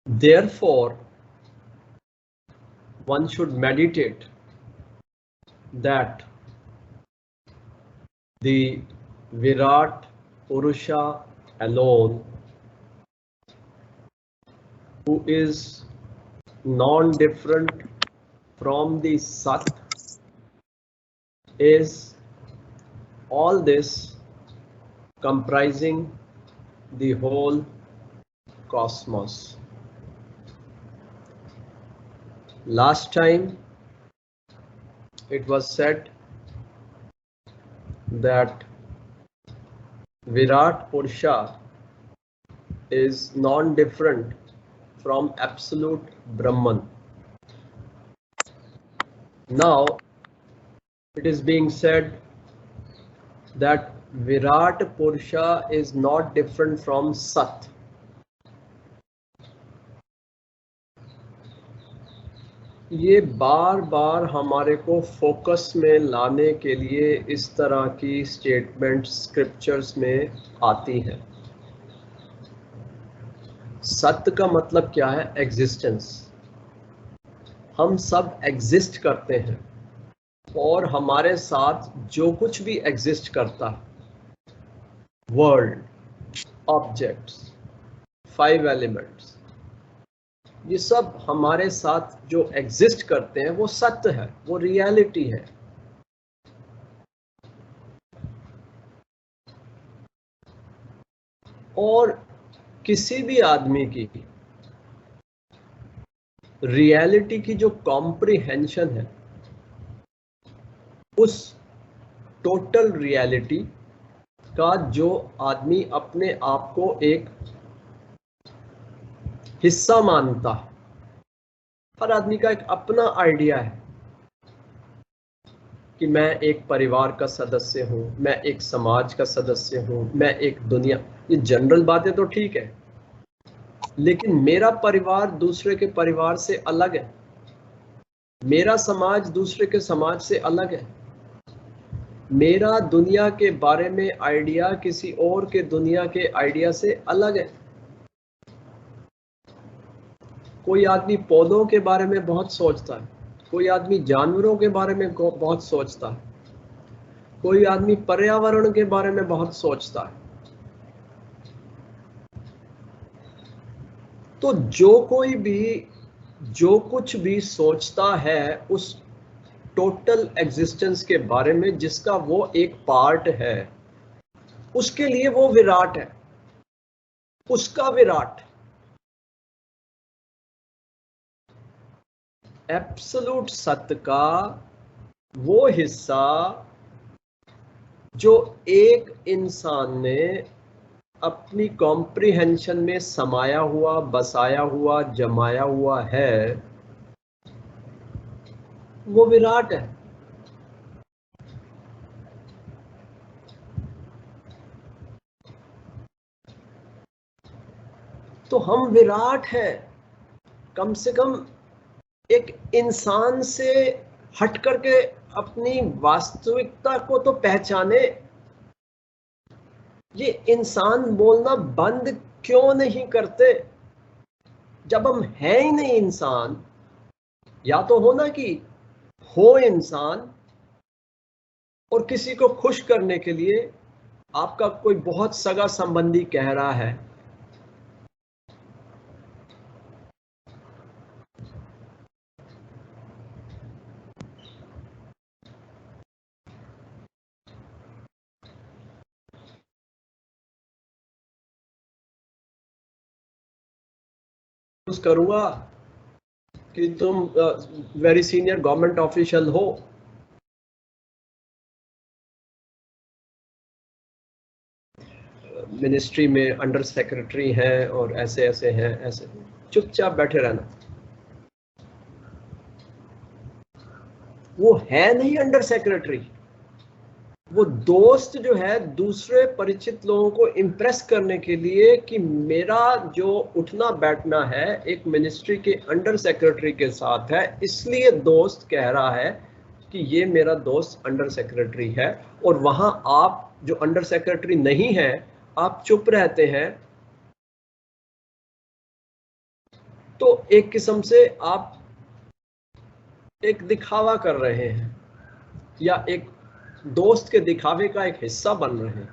Therefore, one should meditate that the Virat Purusha alone, who is non-different from the Sat, is all this comprising the whole cosmos. Last time it was said that Virat Purusha is non-different from absolute Brahman. Now it is being said that Virat Purusha is not different from Sat. ये बार बार हमारे को focus में लाने के लिए इस तरह की स्टेटमेंट स्क्रिप्चर्स में आती हैं। सत्य का मतलब क्या है? एग्जिस्टेंस। हम सब एग्जिस्ट करते हैं और हमारे साथ जो कुछ भी एग्जिस्ट करता है, वर्ल्ड, ऑब्जेक्ट्स, 5 एलिमेंट्स, ये सब हमारे साथ जो एग्जिस्ट करते हैं वो सत्य है, वो रियलिटी है। और किसी भी आदमी की रियलिटी की जो कॉम्प्रिहेंशन है, उस टोटल रियलिटी का जो आदमी अपने आप को एक हिस्सा मानता है, हर आदमी का एक अपना आइडिया है कि मैं एक परिवार का सदस्य हूं, मैं एक समाज का सदस्य हूं, मैं एक दुनिया, ये जनरल बातें तो ठीक है, लेकिन मेरा परिवार दूसरे के परिवार से अलग है, मेरा समाज दूसरे के समाज से अलग है, मेरा दुनिया के बारे में आइडिया किसी और के दुनिया के आइडिया से अलग है। कोई आदमी पौधों के बारे में बहुत सोचता है, कोई आदमी जानवरों के बारे में बहुत सोचता है, कोई आदमी पर्यावरण के बारे में बहुत सोचता है। तो जो कुछ भी सोचता है उस टोटल एग्जिस्टेंस के बारे में, जिसका वो एक पार्ट है, उसके लिए वो विराट है, उसका विराट। एब्सोल्यूट सत्य का वो हिस्सा जो एक इंसान ने अपनी कॉम्प्रिहेंशन में समाया हुआ, बसाया हुआ, जमाया हुआ है, वो विराट है। तो हम विराट है, कम से कम एक इंसान से हट करके अपनी वास्तविकता को तो पहचाने। ये इंसान बोलना बंद क्यों नहीं करते? जब हम हैं ही नहीं इंसान, या तो हो ना कि हो इंसान और किसी को खुश करने के लिए आपका कोई बहुत सगा संबंधी कह रहा है करूंगा कि तुम वेरी सीनियर गवर्नमेंट ऑफिशियल हो, मिनिस्ट्री में अंडर सेक्रेटरी हैं और ऐसे ऐसे हैं, ऐसे चुपचाप बैठे रहना। वो है नहीं अंडर सेक्रेटरी, वो दोस्त जो है दूसरे परिचित लोगों को इम्प्रेस करने के लिए कि मेरा जो उठना बैठना है एक मिनिस्ट्री के अंडर सेक्रेटरी के साथ है, इसलिए दोस्त कह रहा है कि ये मेरा दोस्त अंडर सेक्रेटरी है। और वहां आप जो अंडर सेक्रेटरी नहीं है, आप चुप रहते हैं, तो एक किस्म से आप एक दिखावा कर रहे हैं या एक दोस्त के दिखावे का एक हिस्सा बन रहे हैं,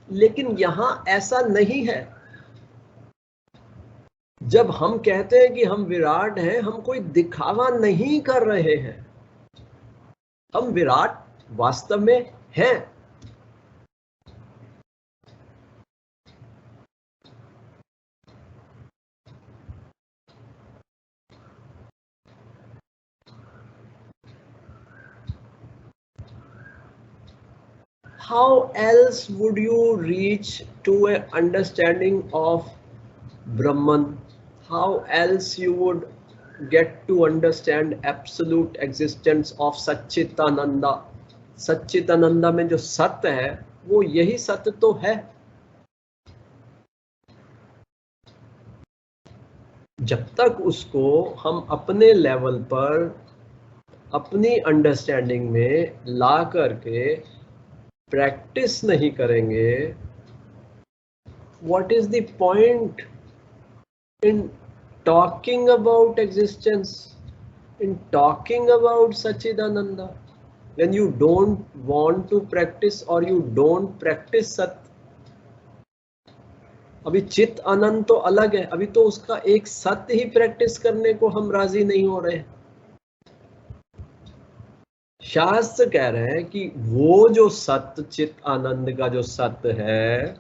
लेकिन यहां ऐसा नहीं है। जब हम कहते हैं कि हम विराट हैं, हम कोई दिखावा नहीं कर रहे हैं, हम विराट वास्तव में हैं। How else would you reach to an understanding of Brahman? How else you would get to understand absolute existence of Satchitananda? Sachchidananda में जो सत्य है वो यही सत्य तो है। जब तक उसको हम अपने लेवल पर अपनी अंडरस्टैंडिंग में ला करके प्रैक्टिस नहीं करेंगे, what is the point in talking about existence, in talking about Satchidananda, when you don't want to practice or you don't practice Sat? अभी चित आनंद तो अलग है, अभी तो उसका एक सत्य ही प्रैक्टिस करने को हम राजी नहीं हो रहे। शास्त्र कह रहे हैं कि वो जो सत्य, चित आनंद का जो सत्य है,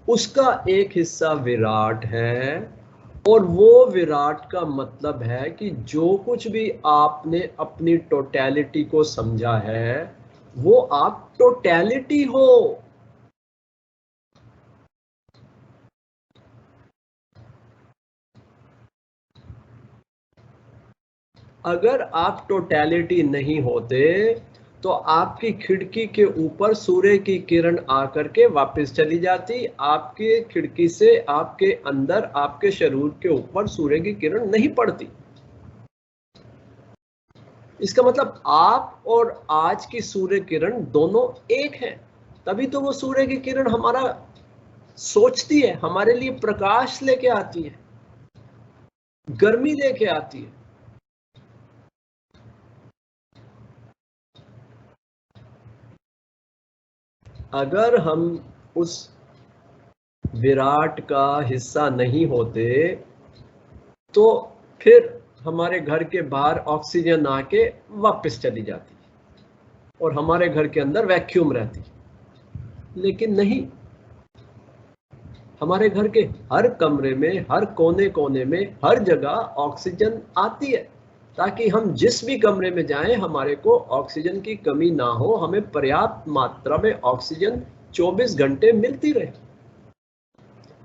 उसका एक हिस्सा विराट है, और वो विराट का मतलब है कि जो कुछ भी आपने अपनी टोटैलिटी को समझा है वो आप टोटैलिटी हो। अगर आप टोटैलिटी नहीं होते तो आपकी खिड़की के ऊपर सूर्य की किरण आकर के वापस चली जाती, आपके खिड़की से आपके अंदर, आपके शरीर के ऊपर सूर्य की किरण नहीं पड़ती। इसका मतलब आप और आज की सूर्य किरण दोनों एक हैं। तभी तो वो सूर्य की किरण हमारा सोचती है, हमारे लिए प्रकाश लेके आती है, गर्मी लेके आती है। अगर हम उस विराट का हिस्सा नहीं होते तो फिर हमारे घर के बाहर ऑक्सीजन आके वापस चली जाती और हमारे घर के अंदर वैक्यूम रहती। लेकिन नहीं, हमारे घर के हर कमरे में, हर कोने कोने में, हर जगह ऑक्सीजन आती है, ताकि हम जिस भी कमरे में जाएं हमारे को ऑक्सीजन की कमी ना हो, हमें पर्याप्त मात्रा में ऑक्सीजन 24 घंटे मिलती रहे।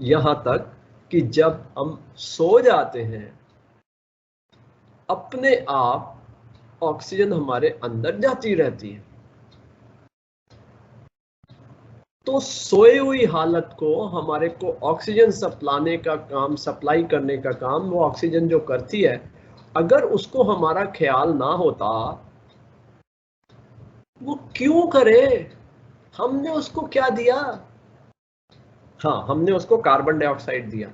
यहां तक कि जब हम सो जाते हैं अपने आप ऑक्सीजन हमारे अंदर जाती रहती है। तो सोई हुई हालत को हमारे को ऑक्सीजन सप्लाने का काम, सप्लाई करने का काम वो ऑक्सीजन जो करती है, अगर उसको हमारा ख्याल ना होता, वो क्यों करे? हमने उसको क्या दिया? हाँ, हमने उसको कार्बन डाइऑक्साइड दिया।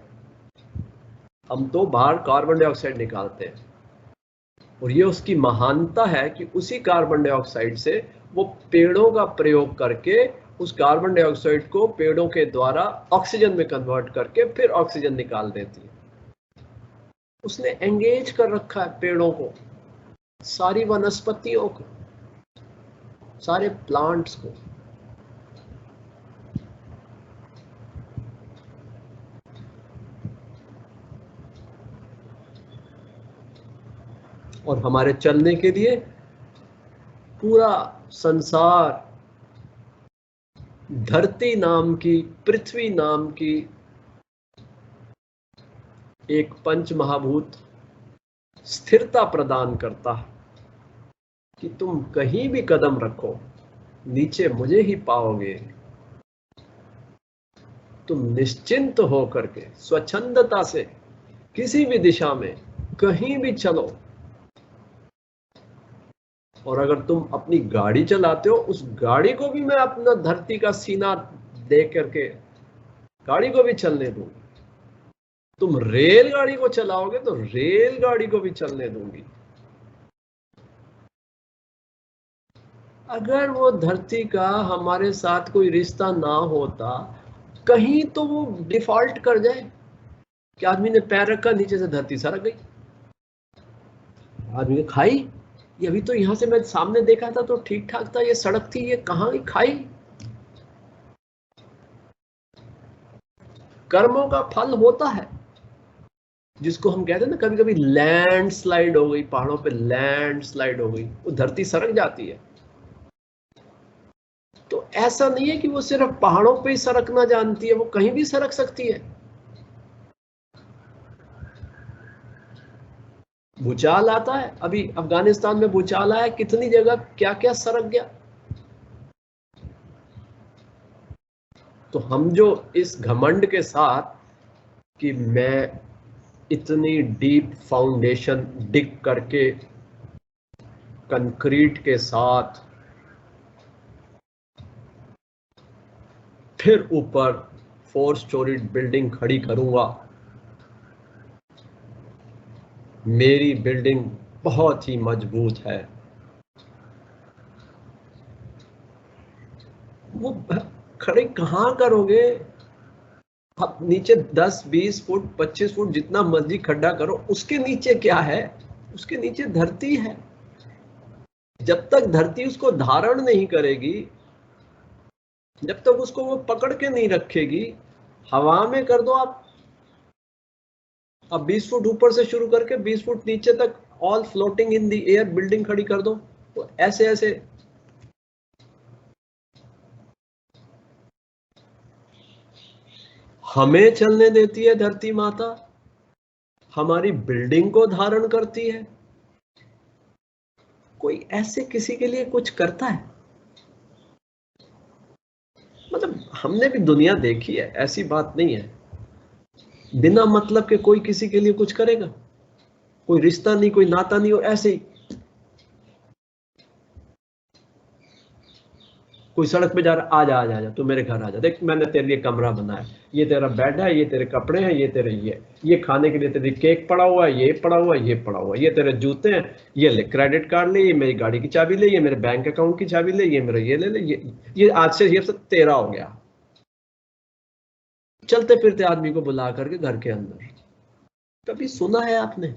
हम तो बाहर कार्बन डाइऑक्साइड निकालते हैं, और ये उसकी महानता है कि उसी कार्बन डाइऑक्साइड से वो पेड़ों का प्रयोग करके उस कार्बन डाइऑक्साइड को पेड़ों के द्वारा ऑक्सीजन में कन्वर्ट करके फिर ऑक्सीजन निकाल देती है। उसने एंगेज कर रखा है पेड़ों को, सारी वनस्पतियों को, सारे प्लांट्स को। और हमारे चलने के लिए पूरा संसार, धरती नाम की, पृथ्वी नाम की एक पंच महाभूत स्थिरता प्रदान करता है कि तुम कहीं भी कदम रखो नीचे मुझे ही पाओगे। तुम निश्चिंत हो करके स्वच्छंदता से किसी भी दिशा में कहीं भी चलो। और अगर तुम अपनी गाड़ी चलाते हो, उस गाड़ी को भी मैं अपना धरती का सीना दे करके गाड़ी को भी चलने दूंगा। तुम रेलगाड़ी को चलाओगे तो रेलगाड़ी को भी चलने दूंगी। अगर वो धरती का हमारे साथ कोई रिश्ता ना होता, कहीं तो वो डिफॉल्ट कर जाए कि आदमी ने पैर रखा, नीचे से धरती सरक गई, आदमी ने खाई। ये अभी तो यहां से मैं सामने देखा था तो ठीक ठाक था, ये सड़क थी, ये कहां गई, खाई। कर्मों का फल होता है, जिसको हम कहते हैं ना, कभी कभी लैंडस्लाइड हो गई, पहाड़ों पे लैंडस्लाइड हो गई, वो धरती सरक जाती है। तो ऐसा नहीं है कि वो सिर्फ पहाड़ों पे ही सरकना जानती है, वो कहीं भी सरक सकती है। भूचाल आता है, अभी अफगानिस्तान में भूचाल आया, कितनी जगह क्या क्या सरक गया। तो हम जो इस घमंड के साथ कि मैं इतनी डीप फाउंडेशन डिग करके कंक्रीट के साथ फिर ऊपर 4 स्टोरी बिल्डिंग खड़ी करूंगा, मेरी बिल्डिंग बहुत ही मजबूत है, वो खड़े कहां करोगे? आप नीचे 10-20 फुट 25 फुट जितना मर्जी खड्डा करो, उसके नीचे क्या है? उसके नीचे धरती है। जब तक धरती उसको धारण नहीं करेगी, जब तक उसको वो पकड़ के नहीं रखेगी, हवा में कर दो आप, अब 20 फुट ऊपर से शुरू करके 20 फुट नीचे तक all floating in the air building खड़ी कर दो, तो ऐसे ऐसे हमें चलने देती है धरती माता, हमारी बिल्डिंग को धारण करती है। कोई ऐसे किसी के लिए कुछ करता है? मतलब हमने भी दुनिया देखी है, ऐसी बात नहीं है। बिना मतलब के कोई किसी के लिए कुछ करेगा? कोई रिश्ता नहीं, कोई नाता नहीं, और ऐसे ही कोई सड़क पे जा रहा, आ जा तू मेरे घर आ जा, देख मैंने तेरे लिए कमरा बनाया, ये तेरा बेड है, ये तेरे कपड़े हैं, ये तेरे ये खाने के लिए तेरी केक पड़ा हुआ है, ये पड़ा हुआ है, ये पड़ा हुआ है, ये तेरे जूते हैं, ये ले क्रेडिट कार्ड ले, ये मेरी गाड़ी की चाबी ले, ये मेरे बैंक अकाउंट की चाबी ले, ये मेरा ये ले ले, ये आज से ये सब तेरा हो गया। चलते फिरते आदमी को बुला करके घर के अंदर। कभी सुना है आपने?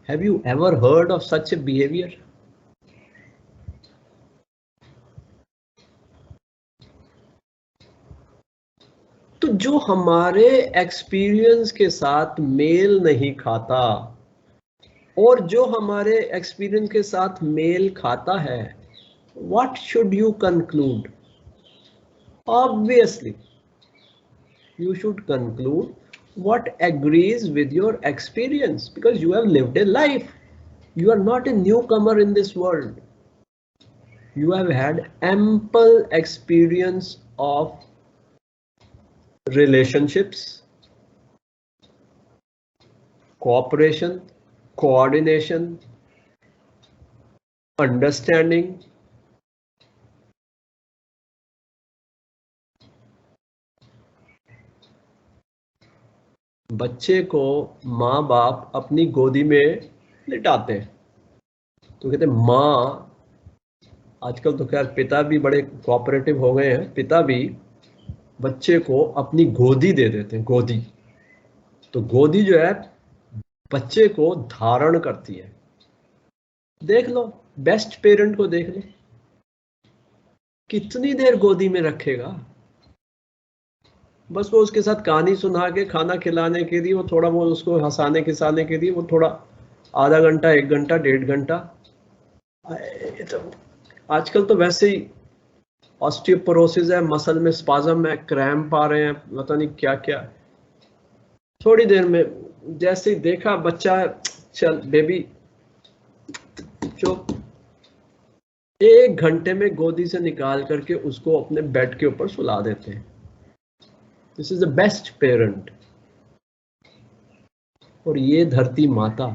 Have you ever heard of such A behaviour? तो जो हमारे एक्सपीरियंस के साथ मेल नहीं खाता, और जो हमारे एक्सपीरियंस के साथ मेल खाता है, what should you conclude? Obviously you should conclude what agrees with your experience, because you have lived a life. You are not a newcomer in this world. You have had ample experience of relationships, cooperation, coordination, understanding. बच्चे को माँ बाप अपनी गोदी में लिटाते हैं तो कहते हैं माँ, आजकल तो खैर पिता भी बड़े कोऑपरेटिव हो गए हैं, पिता भी बच्चे को अपनी गोदी दे देते हैं, गोदी। तो गोदी जो है बच्चे को धारण करती है। देख लो, बेस्ट पेरेंट को देख लो, कितनी देर गोदी में रखेगा? बस वो उसके साथ कहानी सुना के, खाना खिलाने के लिए, वो थोड़ा वो उसको हंसाने खिसाने के लिए वो थोड़ा आधा घंटा 1 घंटा 1.5 घंटा। तो आजकल तो वैसे ही ऑस्टियोपोरोसिस है, मसल में स्पाज्म है, क्रैम्प आ रहे हैं, पता नहीं क्या क्या। थोड़ी देर में जैसे ही देखा बच्चा, चल बेबी चुप, 1 घंटे में गोदी से निकाल करके उसको अपने बेड के ऊपर सुला देते हैं। This is the best parent. और ये धरती माता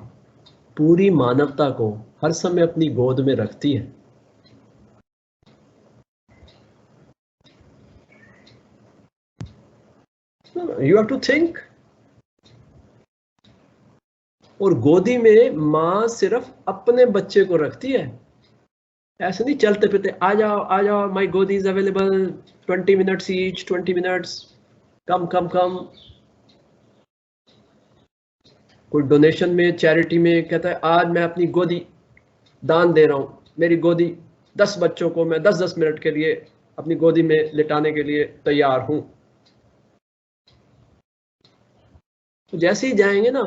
पूरी मानवता को हर समय अपनी गोद में रखती है। You have to think और गोदी में माँ सिर्फ अपने बच्चे को रखती है, ऐसे नहीं चलते फिरते आ जाओ माई गोदी is available 20 minutes each, 20 minutes, come come come. कोई डोनेशन में, चैरिटी में कहता है आज मैं अपनी गोदी दान दे रहा हूं, मेरी गोदी 10 बच्चों को मैं 10-10 मिनट के लिए अपनी गोदी में लिटाने के लिए तैयार हूं। तो जैसे ही जाएंगे ना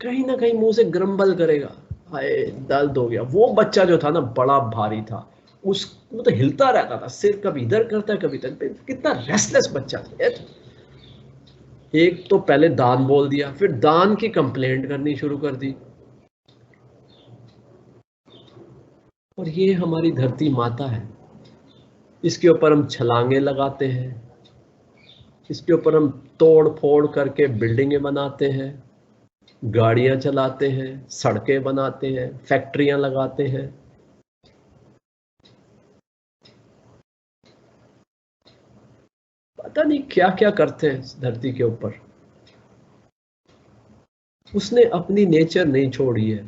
कहीं मुंह से ग्रम्बल करेगा, हाय दर्द हो गया। वो बच्चा जो था ना बड़ा भारी था, उस वो तो हिलता रहता था, सिर कभी इधर करता कभी इधर, कितना रेस्टलेस बच्चा था। एक तो पहले दान बोल दिया, फिर दान की कंप्लेंट करनी शुरू कर दी। और ये हमारी धरती माता है, इसके ऊपर हम छलांगे लगाते हैं, इसके ऊपर हम तोड़ फोड़ करके बिल्डिंगें बनाते हैं, गाड़ियां चलाते हैं, सड़कें बनाते हैं, फैक्ट्रियां लगाते हैं। पता नहीं क्या क्या करते हैं इस धरती के ऊपर। उसने अपनी नेचर नहीं छोड़ी है।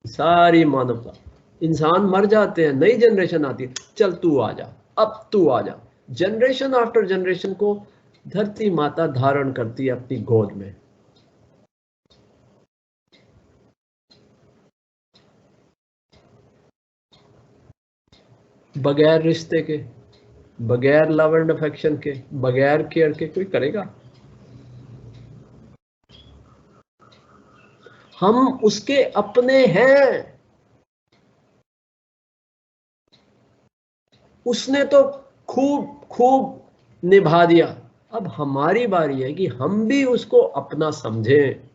सारी मानवता, इंसान मर जाते हैं, नई जनरेशन आती है, चल तू आ जा, अब तू आ जा। जनरेशन आफ्टर जनरेशन को धरती माता धारण करती है अपनी गोद में। बगैर रिश्ते के, बगैर लव एंड अफेक्शन के, बगैर केयर के कोई करेगा? हम उसके अपने हैं। उसने तो खूब खूब निभा दिया, अब हमारी बारी है कि हम भी उसको अपना समझें,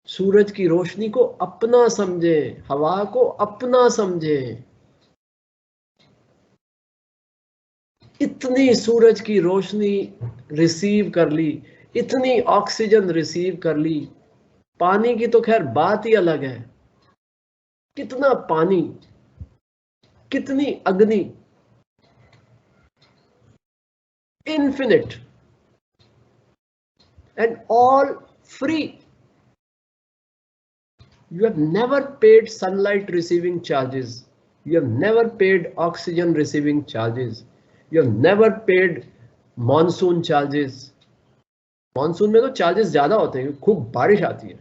सूरज की रोशनी को अपना समझें, हवा को अपना समझें। इतनी सूरज की रोशनी रिसीव कर ली, इतनी ऑक्सीजन रिसीव कर ली, पानी की तो खैर बात ही अलग है। कितना पानी, कितनी अग्नि, infinite and all free. You have never paid sunlight receiving charges, you have never paid oxygen receiving charges, you have never paid monsoon charges. Monsoon में तो चार्जेस ज्यादा होते हैं, खूब बारिश आती है,